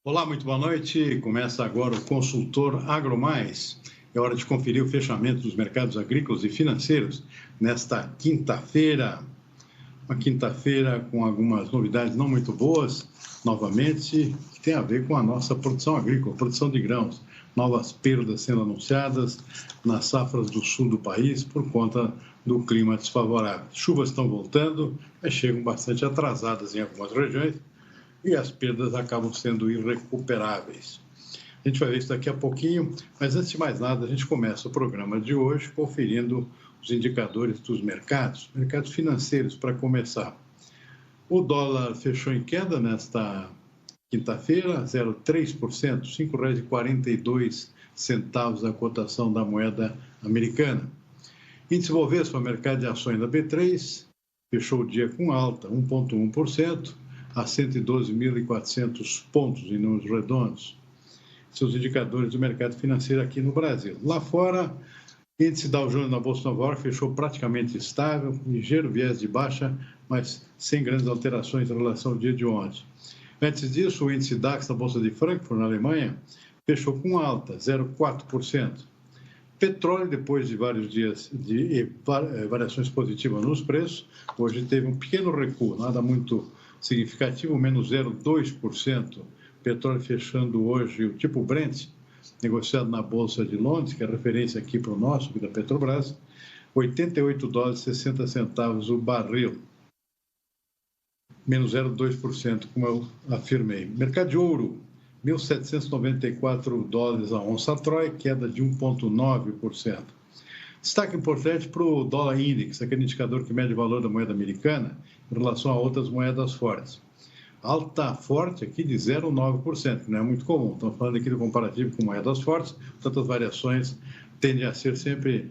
Olá, muito boa noite. Começa agora o Consultor AgroMais. É hora de conferir o fechamento dos mercados agrícolas e financeiros nesta quinta-feira. Uma quinta-feira com algumas novidades não muito boas, novamente, que tem a ver com a nossa produção agrícola, produção de grãos. Novas perdas sendo anunciadas nas safras do sul do país por conta do clima desfavorável. Chuvas estão voltando, mas chegam bastante atrasadas em algumas regiões, e as perdas acabam sendo irrecuperáveis. A gente vai ver isso daqui a pouquinho, mas antes de mais nada, a gente começa o programa de hoje conferindo os indicadores dos mercados financeiros para começar. O dólar fechou em queda nesta quinta-feira, 0,3%, R$ 5,42 a cotação da moeda americana. Índice Bovespa, mercado de ações da B3, fechou o dia com alta, 1,1%, a 112.400 pontos em números redondos. Seus indicadores do mercado financeiro aqui no Brasil. Lá fora, índice Dow Jones na Bolsa de Nova York fechou praticamente estável, ligeiro viés de baixa, mas sem grandes alterações em relação ao dia de ontem. Antes disso, o índice DAX na Bolsa de Frankfurt, na Alemanha, fechou com alta, 0,4%. Petróleo, depois de vários dias de variações positivas nos preços, hoje teve um pequeno recuo, nada muito significativo, menos 0,2%. Petróleo fechando hoje o tipo Brent, negociado na Bolsa de Londres, que é referência aqui para o nosso, aqui da Petrobras, $88,60 o barril, menos 0,2%, como eu afirmei. Mercado de ouro, $1.794 a onça Troy, queda de 1,9%. Destaque importante para o dólar index, aquele indicador que mede o valor da moeda americana em relação a outras moedas fortes. Alta forte aqui de 0,9%, que não é muito comum. Estamos falando aqui do comparativo com moedas fortes, portanto as variações tendem a ser sempre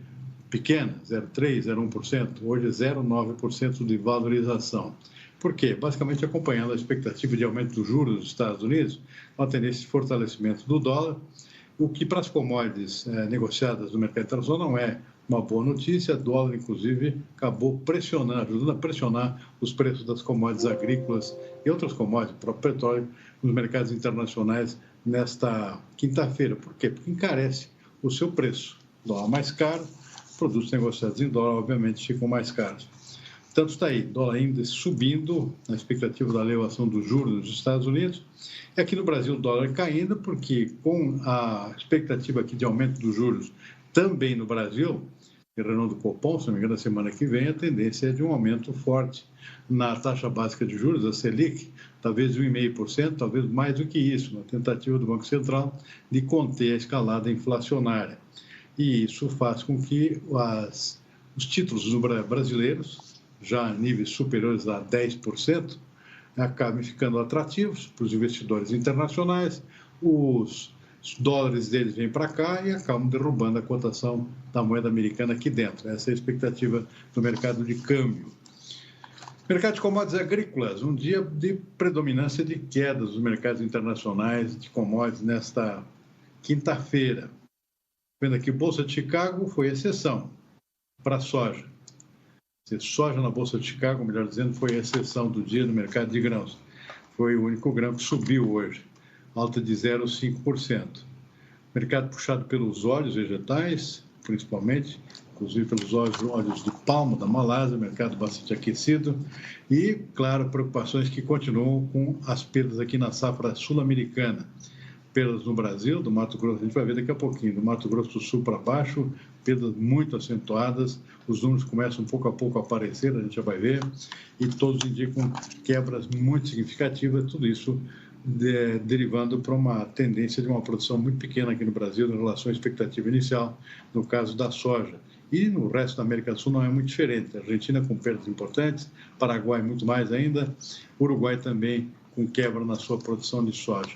pequenas, 0,3%, 0,1%. Hoje é 0,9% de valorização. Por quê? Basicamente acompanhando a expectativa de aumento dos juros dos Estados Unidos, uma tendência de fortalecimento do dólar, o que para as commodities negociadas no mercado internacional não é uma boa notícia. O dólar, inclusive, acabou pressionando, ajudando a pressionar os preços das commodities agrícolas e outras commodities, o próprio petróleo, nos mercados internacionais nesta quinta-feira. Por quê? Porque encarece o seu preço. O dólar mais caro, produtos negociados em dólar, obviamente, ficam mais caros. Tanto está aí, dólar índice subindo, na expectativa da elevação dos juros nos Estados Unidos. E aqui no Brasil, o dólar caindo, porque com a expectativa aqui de aumento dos juros também no Brasil, em reunião do Copom, se não me engano, na semana que vem, a tendência é de um aumento forte na taxa básica de juros, a Selic, talvez de 1,5%, talvez mais do que isso, na tentativa do Banco Central de conter a escalada inflacionária. E isso faz com que os títulos brasileiros, já a níveis superiores a 10%, acabem ficando atrativos para os investidores internacionais, os dólares deles vêm para cá e acabam derrubando a cotação da moeda americana aqui dentro. Essa é a expectativa do mercado de câmbio. Mercado de commodities agrícolas, um dia de predominância de quedas dos mercados internacionais de commodities nesta quinta-feira. Vendo aqui, Bolsa de Chicago foi exceção para a soja. Soja na Bolsa de Chicago, melhor dizendo, foi a exceção do dia no mercado de grãos. Foi o único grão que subiu hoje, alta de 0,5%. Mercado puxado pelos óleos vegetais, principalmente, inclusive pelos óleos de palma da Malásia, mercado bastante aquecido. E, claro, preocupações que continuam com as perdas aqui na safra sul-americana. Perdas no Brasil, do Mato Grosso, a gente vai ver daqui a pouquinho, do Mato Grosso do Sul para baixo, perdas muito acentuadas, os números começam pouco a pouco a aparecer, a gente já vai ver, e todos indicam quebras muito significativas, tudo isso derivando para uma tendência de uma produção muito pequena aqui no Brasil em relação à expectativa inicial, no caso da soja. E no resto da América do Sul não é muito diferente, a Argentina com perdas importantes, Paraguai muito mais ainda, Uruguai também com quebra na sua produção de soja.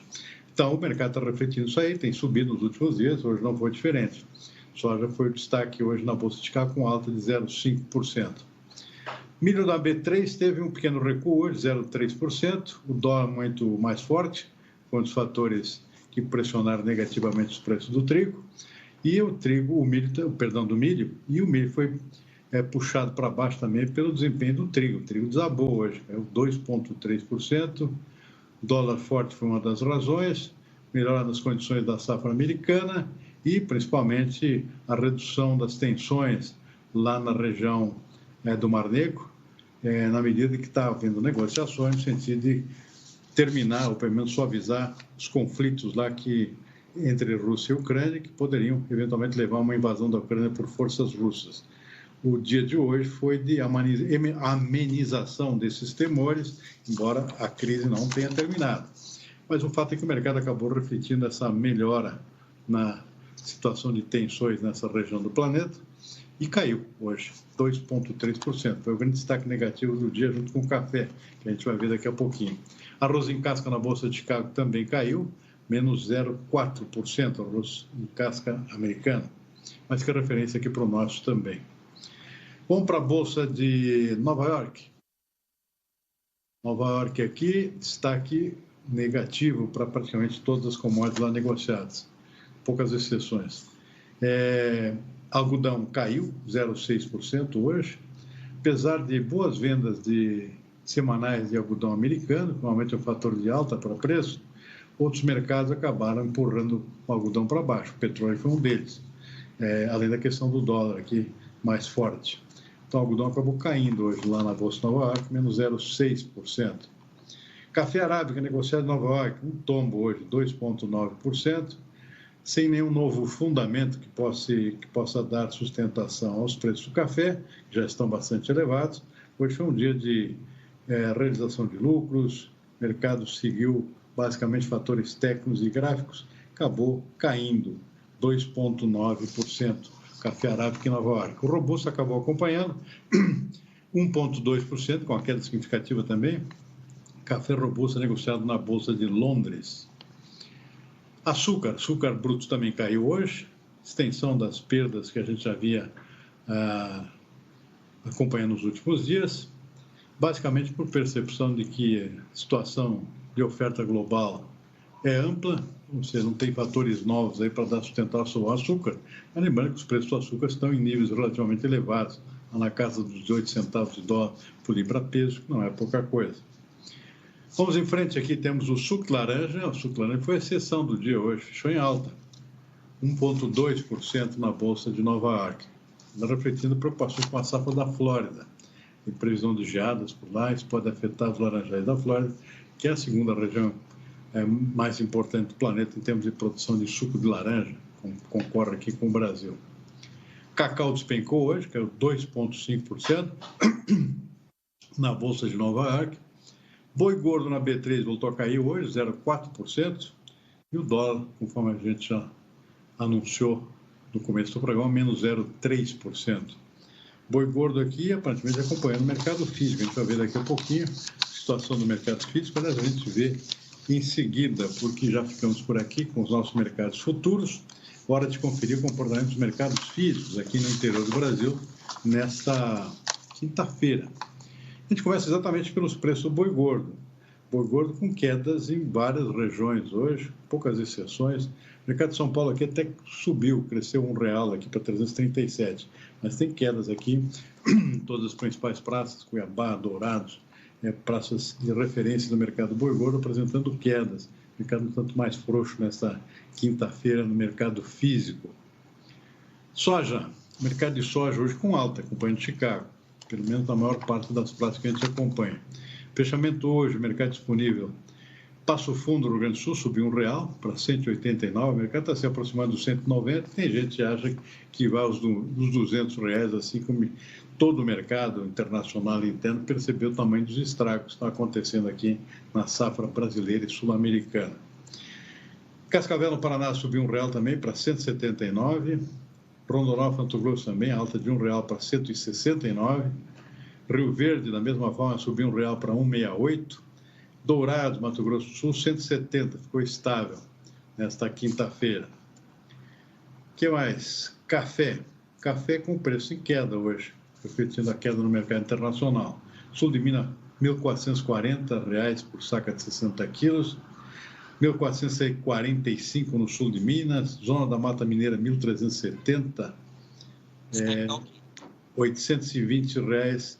Então, o mercado está refletindo isso aí, tem subido nos últimos dias, hoje não foi diferente. Soja foi o destaque hoje na Bolsa de Chicago com alta de 0,5%. Milho da B3 teve um pequeno recuo hoje, 0,3%. O dólar muito mais forte, foi um dos fatores que pressionaram negativamente os preços do trigo. E o milho foi puxado para baixo também pelo desempenho do trigo. O trigo desabou hoje, 2,3%. Dólar forte foi uma das razões, melhora nas condições da safra americana e, principalmente, a redução das tensões lá na região do Mar Negro, na medida que está havendo negociações no sentido de terminar, ou pelo menos suavizar, os conflitos lá entre Rússia e Ucrânia, que poderiam, eventualmente, levar a uma invasão da Ucrânia por forças russas. O dia de hoje foi de amenização desses temores, embora a crise não tenha terminado. Mas o fato é que o mercado acabou refletindo essa melhora na situação de tensões nessa região do planeta e caiu hoje, 2,3%. Foi o grande destaque negativo do dia, junto com o café, que a gente vai ver daqui a pouquinho. Arroz em casca na Bolsa de Chicago também caiu, menos 0,4%, arroz em casca americano. Mas que referência aqui para o nosso também. Vamos para a Bolsa de Nova York. Nova York aqui, destaque negativo para praticamente todas as commodities lá negociadas, poucas exceções. Algodão caiu 0,6% hoje, apesar de boas vendas semanais de algodão americano, que normalmente é um fator de alta para preço, outros mercados acabaram empurrando o algodão para baixo. O petróleo foi um deles, além da questão do dólar aqui mais forte. Então, o algodão acabou caindo hoje lá na Bolsa de Nova York, menos 0,6%. Café arábica negociado em Nova York, um tombo hoje, 2,9%, sem nenhum novo fundamento que possa dar sustentação aos preços do café, que já estão bastante elevados. Hoje foi um dia de realização de lucros, o mercado seguiu basicamente fatores técnicos e gráficos, acabou caindo 2,9%. Café arábica em Nova York. O robusto acabou acompanhando, 1,2%, com a queda significativa também. Café robusto negociado na Bolsa de Londres. Açúcar bruto também caiu hoje, extensão das perdas que a gente já havia acompanhando nos últimos dias, basicamente por percepção de que a situação de oferta global é ampla, ou seja, não tem fatores novos aí para dar sustentação ao açúcar. Mas lembrando que os preços do açúcar estão em níveis relativamente elevados, na casa dos 18 centavos de dólar por libra-peso, que não é pouca coisa. Vamos em frente, aqui temos o suco de laranja. O suco de laranja foi a exceção do dia hoje, fechou em alta, 1,2% na Bolsa de Nova York, refletindo preocupações com a safra da Flórida, em previsão de geadas por lá. Isso pode afetar os laranjais da Flórida, que é a segunda região mais importante do planeta em termos de produção de suco de laranja, concorre aqui com o Brasil. Cacau despencou hoje, caiu 2,5% na Bolsa de Nova York. Boi gordo na B3 voltou a cair hoje, 0,4%. E o dólar, conforme a gente já anunciou no começo do programa, menos 0,3%. Boi gordo aqui, aparentemente acompanhando o mercado físico. A gente vai ver daqui a pouquinho a situação do mercado físico, mas a gente vê em seguida, porque já ficamos por aqui com os nossos mercados futuros. Hora de conferir o comportamento dos mercados físicos aqui no interior do Brasil, nesta quinta-feira. A gente começa exatamente pelos preços do boi gordo. Boi gordo com quedas em várias regiões hoje, poucas exceções. O mercado de São Paulo aqui até subiu, cresceu R$1 aqui para 337, mas tem quedas aqui em todas as principais praças, Cuiabá, Dourados, praças de referência do mercado boi gordo apresentando quedas. O mercado um tanto mais frouxo nesta quinta-feira no mercado físico. Soja, mercado de soja hoje com alta, acompanhando Chicago, pelo menos na maior parte das praças que a gente acompanha. Fechamento hoje, mercado disponível. Passo Fundo, Rio Grande do Sul, subiu R$1 para 189, o mercado está se aproximando dos 190, tem gente que acha que vai aos R$200, assim como todo o mercado internacional e interno percebeu o tamanho dos estragos que estão acontecendo aqui na safra brasileira e sul-americana. Cascavel, no Paraná, subiu R$1 também para 179, Rondonópolis, Mato Grosso também, alta de R$1 para 169, Rio Verde, da mesma forma, subiu R$1 para 168, Dourados, Mato Grosso do Sul, 170, ficou estável nesta quinta-feira. O que mais? Café com preço em queda hoje, refletindo a queda no mercado internacional. Sul de Minas, R$ 1.440 por saca de 60 quilos, 1.445 no sul de Minas, Zona da Mata Mineira, 1.370, R$820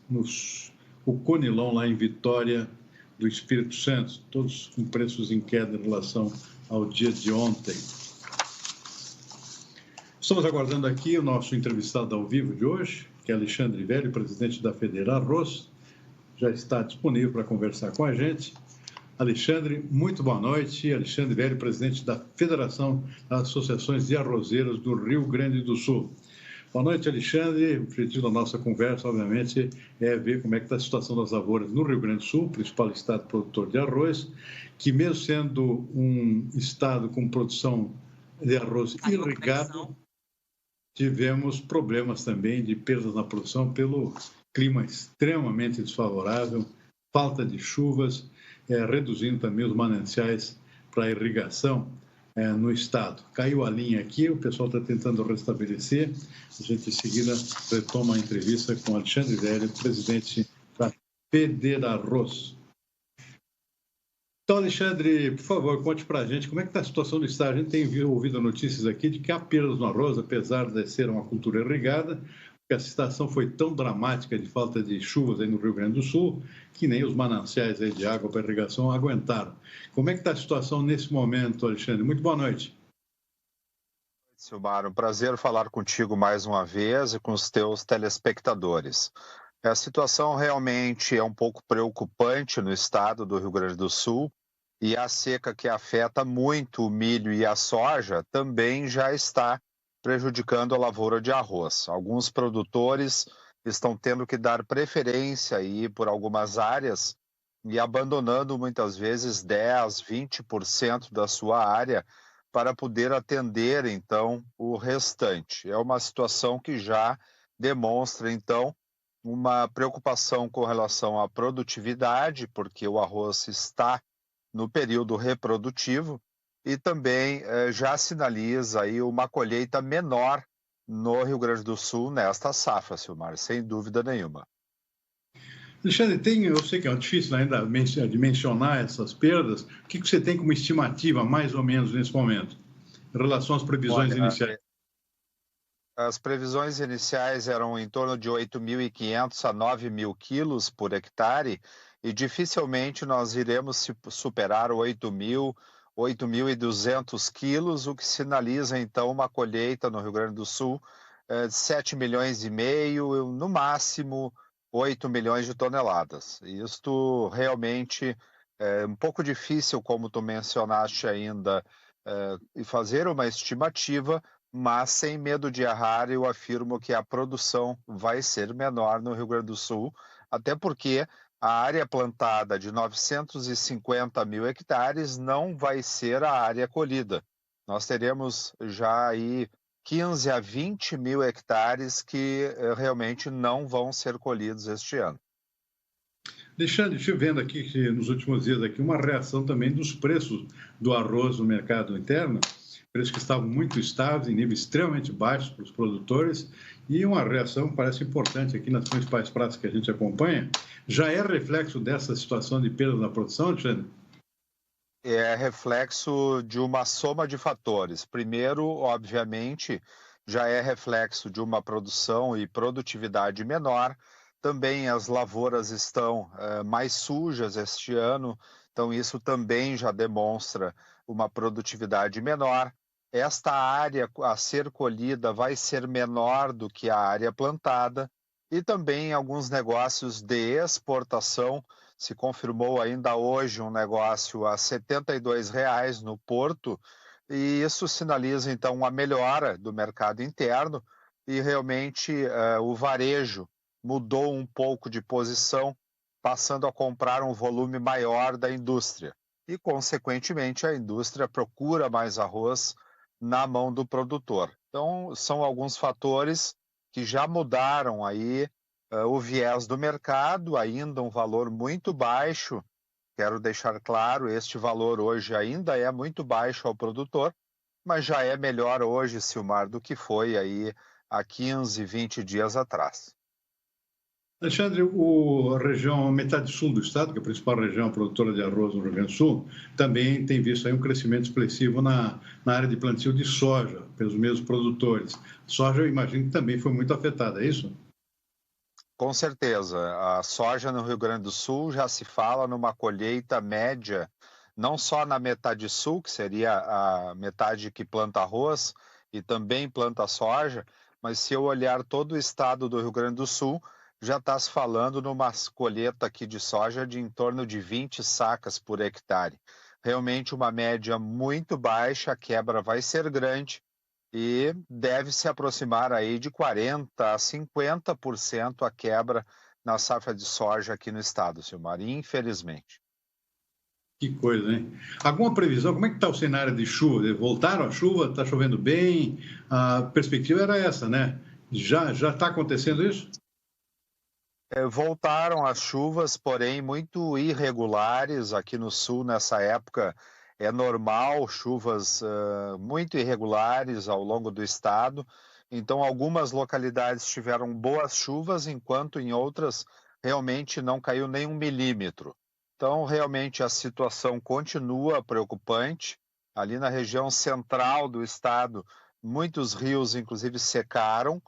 o Conilon lá em Vitória, do Espírito Santo, todos com preços em queda em relação ao dia de ontem. Estamos aguardando aqui o nosso entrevistado ao vivo de hoje, que é Alexandre Velho, presidente da FEDERARROZ, já está disponível para conversar com a gente. Alexandre, muito boa noite. Alexandre Velho, presidente da Federação das Associações de Arrozeiros do Rio Grande do Sul. Boa noite, Alexandre. O objetivo da nossa conversa, obviamente, é ver como é que está a situação das lavouras no Rio Grande do Sul, principal estado produtor de arroz, que mesmo sendo um estado com produção de arroz irrigado, tivemos problemas também de perdas na produção pelo clima extremamente desfavorável, falta de chuvas, reduzindo também os mananciais para irrigação no estado. Caiu a linha aqui, o pessoal está tentando restabelecer. A gente, em seguida, retoma a entrevista com Alexandre Velho, presidente da FEDERARROZ. Então, Alexandre, por favor, conte para a gente como é que está a situação do estado. A gente tem ouvido notícias aqui de que há perdas no arroz, apesar de ser uma cultura irrigada, porque a situação foi tão dramática de falta de chuvas aí no Rio Grande do Sul, que nem os mananciais aí de água para irrigação aguentaram. Como é que está a situação nesse momento, Alexandre? Muito boa noite. Silmar, um prazer falar contigo mais uma vez e com os teus telespectadores. A situação realmente é um pouco preocupante no estado do Rio Grande do Sul e a seca que afeta muito o milho e a soja também já está prejudicando a lavoura de arroz. Alguns produtores estão tendo que dar preferência aí por algumas áreas e abandonando muitas vezes 10, 20% da sua área para poder atender então o restante. É uma situação que já demonstra então uma preocupação com relação à produtividade, porque o arroz está no período reprodutivo e também já sinaliza aí uma colheita menor no Rio Grande do Sul nesta safra, Silmar, sem dúvida nenhuma. Alexandre, eu sei que é difícil ainda de mencionar essas perdas. O que você tem como estimativa, mais ou menos, nesse momento, em relação às previsões iniciais? As previsões iniciais eram em torno de 8.500 a 9.000 quilos por hectare e dificilmente nós iremos superar 8.200 quilos, o que sinaliza então uma colheita no Rio Grande do Sul de 7 milhões e meio, no máximo 8 milhões de toneladas. Isto realmente é um pouco difícil, como tu mencionaste ainda, e fazer uma estimativa, mas sem medo de errar, eu afirmo que a produção vai ser menor no Rio Grande do Sul, até porque a área plantada de 950 mil hectares não vai ser a área colhida. Nós teremos já aí 15 a 20 mil hectares que realmente não vão ser colhidos este ano. Deixa eu vendo aqui que nos últimos dias aqui uma reação também dos preços do arroz no mercado interno, preços que estavam muito estáveis, em níveis extremamente baixos para os produtores, e uma reação que parece importante aqui nas principais praças que a gente acompanha. Já é reflexo dessa situação de perda na produção, Alexandre? É reflexo de uma soma de fatores. Primeiro, obviamente, já é reflexo de uma produção e produtividade menor. Também as lavouras estão mais sujas este ano, então isso também já demonstra uma produtividade menor. Esta área a ser colhida vai ser menor do que a área plantada e também alguns negócios de exportação. Se confirmou ainda hoje um negócio a R$ 72 no Porto, e isso sinaliza então uma melhora do mercado interno e realmente o varejo mudou um pouco de posição, passando a comprar um volume maior da indústria. E, consequentemente, a indústria procura mais arroz na mão do produtor. Então, são alguns fatores que já mudaram aí o viés do mercado, ainda um valor muito baixo. Quero deixar claro, este valor hoje ainda é muito baixo ao produtor, mas já é melhor hoje, Silmar, do que foi aí há 15, 20 dias atrás. Alexandre, a região metade sul do estado, que é a principal região produtora de arroz no Rio Grande do Sul, também tem visto aí um crescimento expressivo na área de plantio de soja, pelos mesmos produtores. Soja, eu imagino que também foi muito afetada, é isso? Com certeza. A soja no Rio Grande do Sul já se fala numa colheita média, não só na metade sul, que seria a metade que planta arroz e também planta soja, mas se eu olhar todo o estado do Rio Grande do Sul, já está se falando numa colheita aqui de soja de em torno de 20 sacas por hectare. Realmente uma média muito baixa, a quebra vai ser grande e deve se aproximar aí de 40 a 50% a quebra na safra de soja aqui no estado, Silmar, infelizmente. Que coisa, hein? Alguma previsão? Como é que está o cenário de chuva? Voltaram a chuva? Está chovendo bem? A perspectiva era essa, né? Já está acontecendo isso? Voltaram as chuvas, porém muito irregulares aqui no sul nessa época. É normal chuvas muito irregulares ao longo do estado. Então, algumas localidades tiveram boas chuvas, enquanto em outras realmente não caiu nem 1 milímetro. Então, realmente a situação continua preocupante. Ali na região central do estado, muitos rios, inclusive, secaram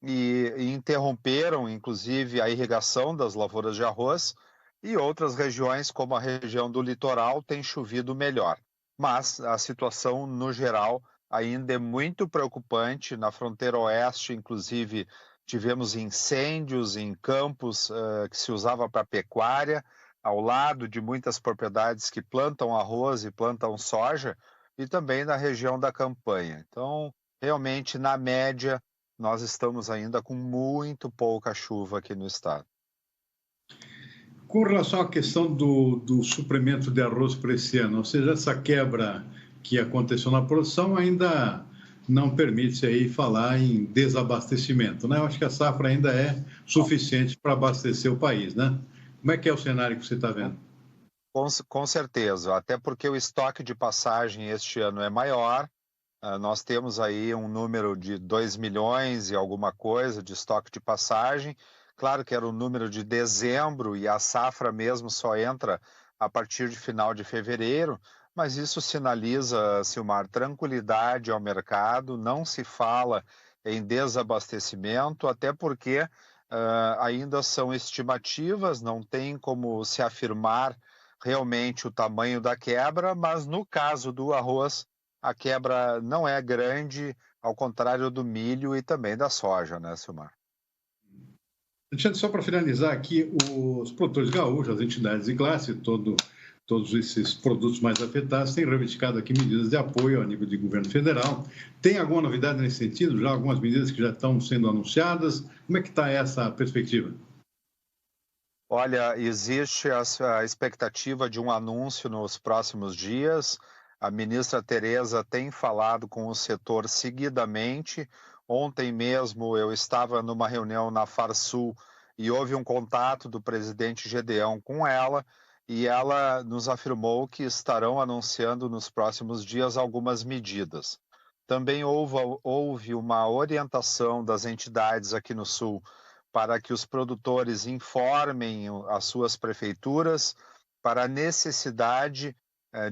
e interromperam, inclusive, a irrigação das lavouras de arroz, e outras regiões, como a região do litoral, tem chovido melhor. Mas a situação, no geral, ainda é muito preocupante. Na fronteira oeste, inclusive, tivemos incêndios em campos que se usava para pecuária, ao lado de muitas propriedades que plantam arroz e plantam soja, e também na região da campanha. Então, realmente, na média, nós estamos ainda com muito pouca chuva aqui no estado. Com relação à questão do suprimento de arroz para esse ano, ou seja, essa quebra que aconteceu na produção ainda não permite aí falar em desabastecimento, né? Eu acho que a safra ainda é suficiente para abastecer o país, né? Como é que é o cenário que você está vendo? Com certeza, até porque o estoque de passagem este ano é maior. Nós temos aí um número de 2 milhões e alguma coisa de estoque de passagem. Claro que era o número de dezembro e a safra mesmo só entra a partir de final de fevereiro, mas isso sinaliza, Silmar, tranquilidade ao mercado, não se fala em desabastecimento, até porque ainda são estimativas, não tem como se afirmar realmente o tamanho da quebra, mas no caso do arroz, a quebra não é grande, ao contrário do milho e também da soja, né, Silmar? Alexandre, só para finalizar aqui, os produtores gaúchos, as entidades de classe, todos esses produtos mais afetados têm reivindicado aqui medidas de apoio a nível de governo federal. Tem alguma novidade nesse sentido? Já algumas medidas que já estão sendo anunciadas? Como é que está essa perspectiva? Olha, existe a expectativa de um anúncio nos próximos dias. A ministra Tereza tem falado com o setor seguidamente. Ontem mesmo eu estava numa reunião na Farsul e houve um contato do presidente Gedeão com ela, e ela nos afirmou que estarão anunciando nos próximos dias algumas medidas. Também houve uma orientação das entidades aqui no Sul para que os produtores informem as suas prefeituras para a necessidade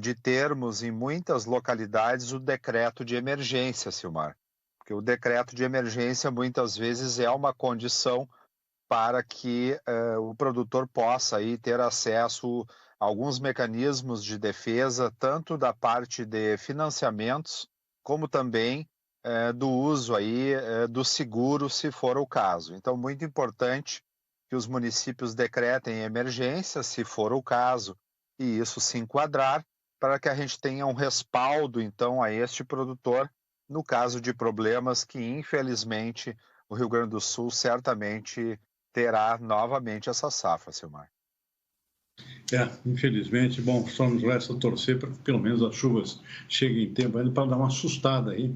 de termos em muitas localidades o decreto de emergência, Silmar. Porque o decreto de emergência muitas vezes é uma condição para que o produtor possa aí ter acesso a alguns mecanismos de defesa, tanto da parte de financiamentos, como também do uso aí do seguro, se for o caso. Então, muito importante que os municípios decretem emergência, se for o caso, e isso se enquadrar, para que a gente tenha um respaldo, então, a este produtor, no caso de problemas que, infelizmente, o Rio Grande do Sul certamente terá novamente essa safra, Silmar. Infelizmente, bom, só nos resta torcer para que pelo menos as chuvas cheguem em tempo ainda para dar uma assustada aí,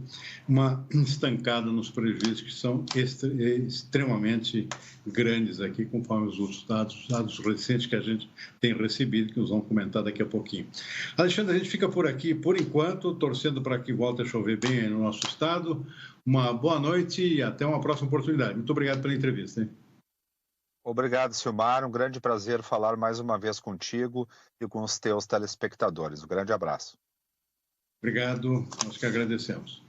uma estancada nos prejuízos que são extremamente grandes aqui, conforme os dados recentes que a gente tem recebido, que nós vamos comentar daqui a pouquinho. Alexandre, a gente fica por aqui por enquanto, torcendo para que volte a chover bem aí no nosso estado. Uma boa noite e até uma próxima oportunidade. Muito obrigado pela entrevista. Hein? Obrigado, Silmar. Um grande prazer falar mais uma vez contigo e com os teus telespectadores. Um grande abraço. Obrigado, nós que agradecemos.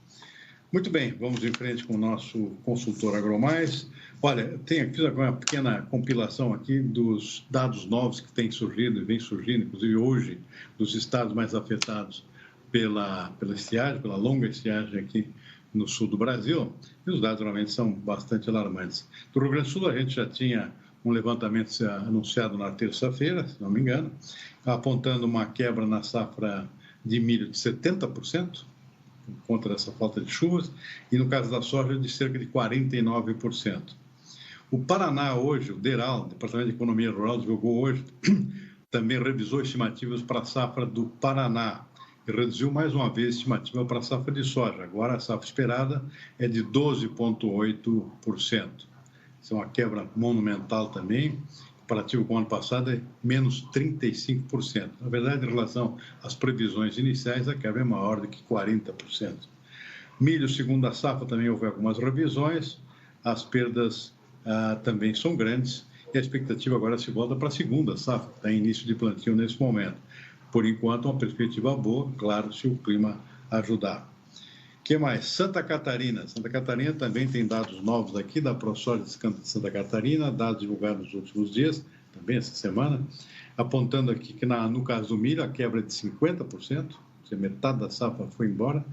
Muito bem, vamos em frente com o nosso consultor AgroMais. Olha, fiz agora uma pequena compilação aqui dos dados novos que têm surgido e vem surgindo, inclusive hoje, dos estados mais afetados pela estiagem, pela longa estiagem aqui no sul do Brasil, e os dados realmente são bastante alarmantes. Do Rio Grande do Sul, a gente já tinha um levantamento anunciado na terça-feira, se não me engano, apontando uma quebra na safra de milho de 70%, por conta dessa falta de chuvas, e no caso da soja, de cerca de 49%. O Paraná hoje, o DERAL, Departamento de Economia Rural, divulgou hoje, também revisou estimativas para a safra do Paraná, e reduziu mais uma vez a estimativa para a safra de soja. Agora a safra esperada é de 12,8%. Isso é uma quebra monumental também. Comparativo com o ano passado é menos 35%. Na verdade, em relação às previsões iniciais, a quebra é maior do que 40%. Milho, segundo a safra, também houve algumas revisões. As perdas também são grandes. E a expectativa agora se volta para a segunda safra, que está em início de plantio nesse momento. Por enquanto, uma perspectiva boa, claro, se o clima ajudar. O que mais? Santa Catarina. Santa Catarina também tem dados novos aqui da ProSoja de Santa Catarina, dados divulgados nos últimos dias, também essa semana, apontando aqui que no caso do milho a quebra é de 50%, metade da safra foi embora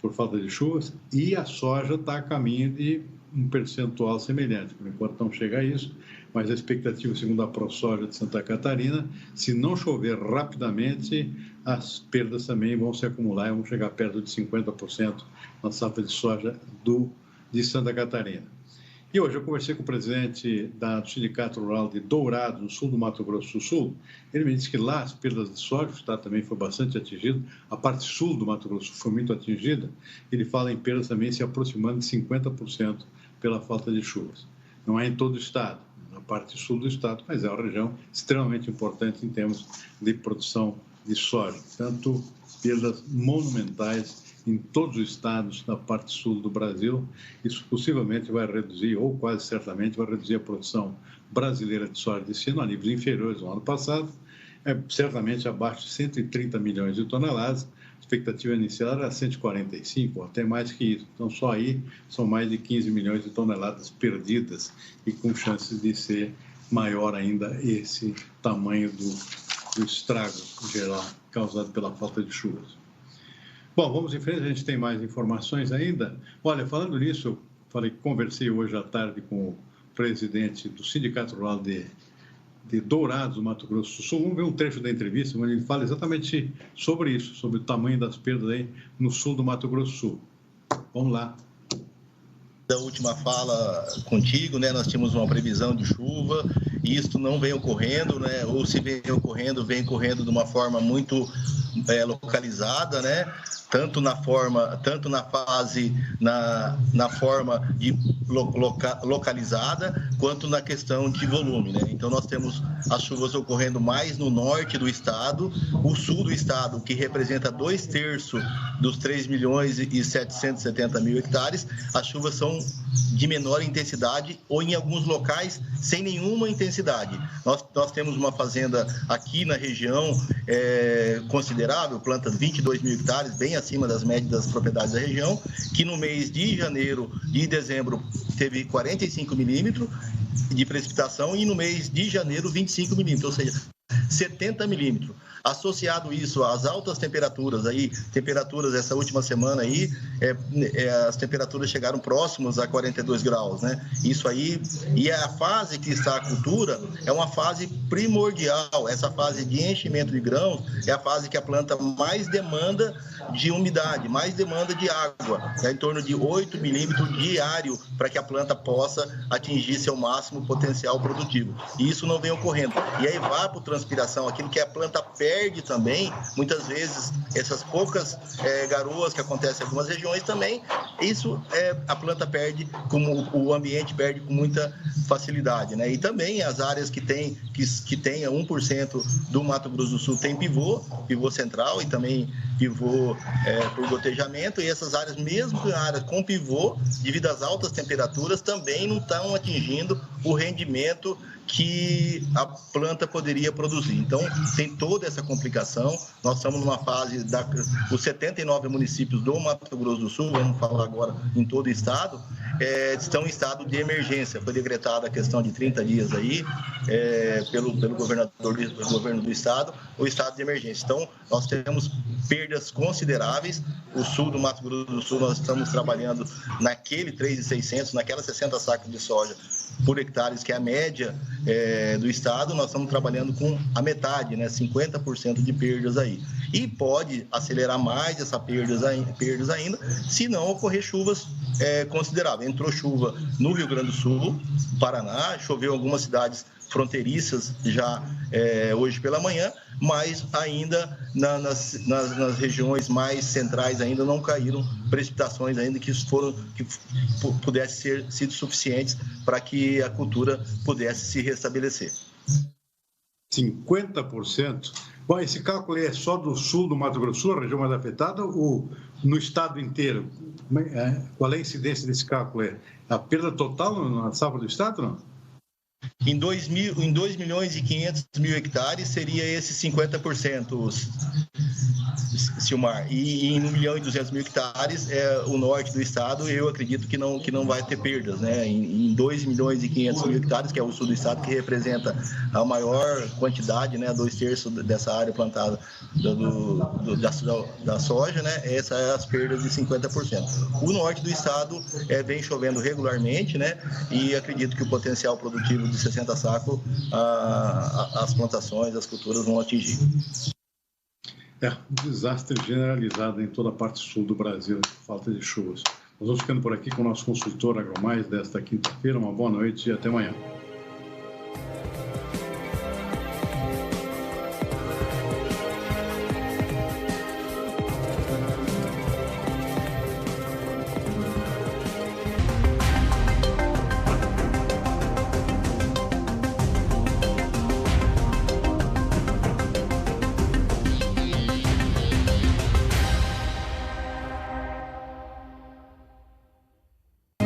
por falta de chuvas, e a soja está a caminho de um percentual semelhante. Por enquanto não chega a isso, mas a expectativa, segundo a ProSoja de Santa Catarina, se não chover rapidamente, as perdas também vão se acumular e vão chegar perto de 50% na safra de soja de Santa Catarina. E hoje eu conversei com o presidente do Sindicato Rural de Dourados, no sul do Mato Grosso do Sul. Ele me disse que lá as perdas de soja, o estado também foi bastante atingido, a parte sul do Mato Grosso foi muito atingida. Ele fala em perdas também se aproximando de 50% pela falta de chuvas. Não é em todo o estado, na parte sul do estado, mas é uma região extremamente importante em termos de produção de soja. Tanto perdas monumentais em todos os estados da parte sul do Brasil. Isso possivelmente vai reduzir, ou quase certamente vai reduzir a produção brasileira de soja desse ano a níveis inferiores ao ano passado, certamente abaixo de 130 milhões de toneladas. A expectativa inicial era 145, ou até mais que isso. Então, só aí são mais de 15 milhões de toneladas perdidas e com chances de ser maior ainda esse tamanho do estrago geral causado pela falta de chuvas. Bom, vamos em frente, a gente tem mais informações ainda. Olha, falando nisso, conversei hoje à tarde com o presidente do Sindicato Rural de Dourados, no Mato Grosso do Sul. Vamos ver um trecho da entrevista, onde ele fala exatamente sobre isso, sobre o tamanho das perdas aí no sul do Mato Grosso do Sul. Vamos lá. Da última fala contigo, né, nós tínhamos uma previsão de chuva e isso não vem ocorrendo, né, ou se vem ocorrendo de uma forma muito localizada, né, tanto na forma de localizada, quanto na questão de volume, né? Então nós temos as chuvas ocorrendo mais no norte do estado, o sul do estado, que representa 2/3 dos 3.770.000 hectares, as chuvas são de menor intensidade ou em alguns locais sem nenhuma intensidade. Nós temos uma fazenda aqui na região considerável, planta 22 mil hectares, bem acima das médias das propriedades da região, que no mês de janeiro e dezembro teve 45 milímetros de precipitação e no mês de janeiro 25 milímetros, ou seja, 70 milímetros. Associado isso às altas temperaturas, essa última semana aí, as temperaturas chegaram próximas a 42 graus, né? Isso aí, e a fase que está a cultura é uma fase primordial. Essa fase de enchimento de grãos é a fase que a planta mais demanda de umidade, mais demanda de água, em torno de 8 milímetros diário para que a planta possa atingir seu máximo potencial produtivo. E isso não vem ocorrendo. E a evapotranspiração, aquilo que a planta perde também, muitas vezes essas poucas garoas que acontecem em algumas regiões também, isso a planta perde, como o ambiente perde com muita facilidade, né? E também as áreas que tenha 1% do Mato Grosso do Sul tem pivô central e também pivô por gotejamento, e essas áreas, mesmo áreas com pivô, devido às altas temperaturas, também não estão atingindo o rendimento que a planta poderia produzir. Então, tem toda essa complicação. Nós estamos numa fase, os 79 municípios do Mato Grosso do Sul, vamos falar agora em todo o estado, estão em estado de emergência. Foi decretada a questão de 30 dias aí, pelo governador do governo do estado, o estado de emergência. Então, nós temos perdas consideráveis. O sul do Mato Grosso do Sul, nós estamos trabalhando naquele 3.600, naquelas 60 sacas de soja por hectares, que é a média do estado. Nós estamos trabalhando com a metade, né, 50% de perdas aí. E pode acelerar mais essa perdas ainda, se não ocorrer chuvas consideráveis. Entrou chuva no Rio Grande do Sul, Paraná, choveu em algumas cidades fronteiriças já hoje pela manhã, mas ainda nas regiões mais centrais ainda não caíram precipitações ainda que pudessem ter sido suficientes para que a cultura pudesse se restabelecer. 50%? Bom, esse cálculo é só do sul do Mato Grosso, a região mais afetada, ou no estado inteiro? Qual é a incidência desse cálculo? É a perda total na safra do estado, não? Em 2.500.000 hectares seria esses 50%, Silmar. E em 1.200.000 hectares o norte do estado, eu acredito que não vai ter perdas, né? Em 2.500.000 hectares, que é o sul do estado, que representa a maior quantidade, né? 2/3 dessa área plantada da soja, né? Essas são as perdas de 50%. O norte do estado vem chovendo regularmente, né? E acredito que o potencial produtivo de 60 sacos, as plantações, as culturas vão atingir. Um desastre generalizado em toda a parte sul do Brasil, falta de chuvas. Nós vamos ficando por aqui com o nosso consultor AgroMais desta quinta-feira. Uma boa noite e até amanhã.